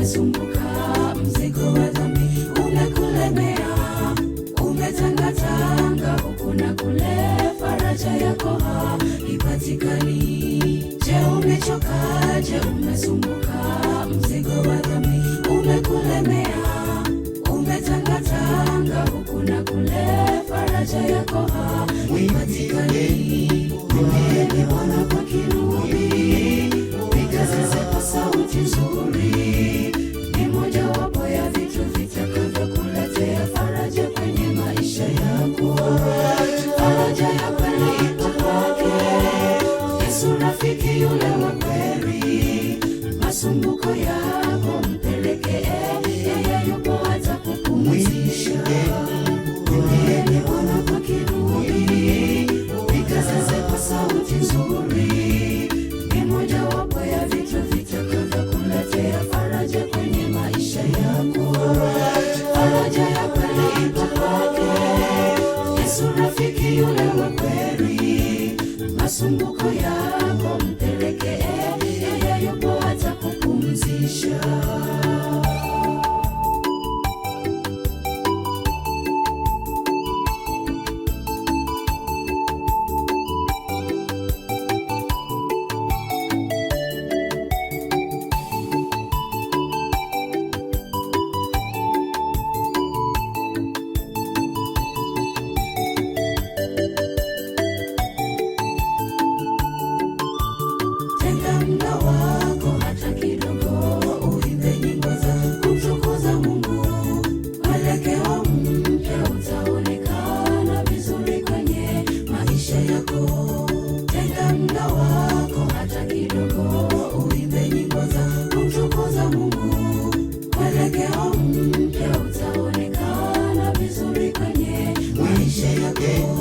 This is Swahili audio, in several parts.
umesumbuka, mzigo wa dhambi umekulemea, umetangatanga huku na kule, faraja yako haipatikani. Je, umechoka? Je, umesumbuka, mzigo wa dhambi umekulemea, umetangatanga huku na kule, faraja yako haipatikani. Mwimbieni Bwana kwa kinubi, piga zeze kwa sauti nzuri. Ni mojawapo ya vitu vitakavyokuletea faraja kwenye maisha yako. Faraja ya kweli ipo kwake Yesu, rafiki yule wa kweli. Masumbuko yako mpelekee yeye, yupo atakupumzisha. Mwimbieni Bwana kwa kinubi, piga zeze kwa sauti nzuri. Ni mojawapo ya vitu vitakavyokuletea faraja kwenye maisha yako. Faraja ya kweli ipo kwake Yesu, rafiki yule wa kweli. Masumbuko yako mpelekee yeye, yupo atakupumzisha. Tenga muda wako hata kidogo, uimbe nyimbo za kumtukuza Mungu. Mwelekeo mpya utaonekana vizuri kwenye maisha yako. Tenga muda wako hata kidogo, uimbe nyimbo za kumtukuza Mungu. Mwelekeo mpya utaonekana vizuri kwenye maisha yako.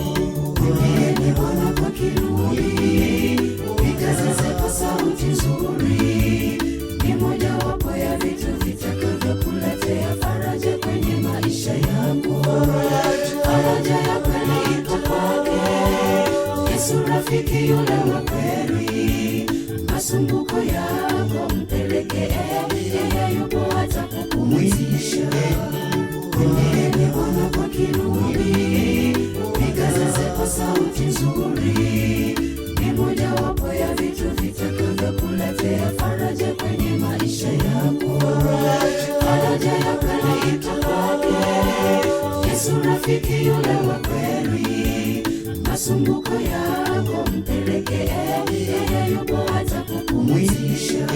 Mwimbieni Bwana kwa kinubi, piga zeze kwa sauti nzuri. Ni mojawapo ya vitu vitakavyokuletea faraja kwenye maisha yako. Faraja ya kweli ipo kwake Yesu, rafiki yule wa kweli. Masumbuko yako mpelekee yeye, yupo atakupumzisha. Mwimbieni Bwana kwa kinubi, piga zeze kwa sauti nzuri. Ni mojawapo ya vitu vitakavyokuletea faraja kwenye maisha yako. Faraja ya kweli ipo kwake Yesu, rafiki yule wa kweli. Masumbuko yako mpelekee yeye, yupo atakupumzisha.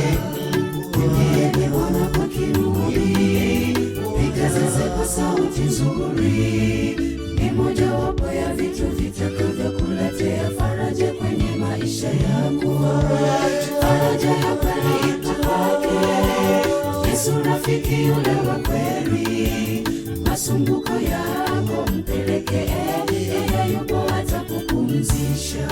Mwimbieni Bwana kwa kinubi, piga zeze kwa sauti nzuri. Ni mojawapo ya vitu vitakavyokuletea faraja kwenye maisha yako. Faraja ya kweli ipo kwake Yesu, rafiki yule wa kweli. Masumbuko yako mpelekee yeye, yupo atakupumzisha.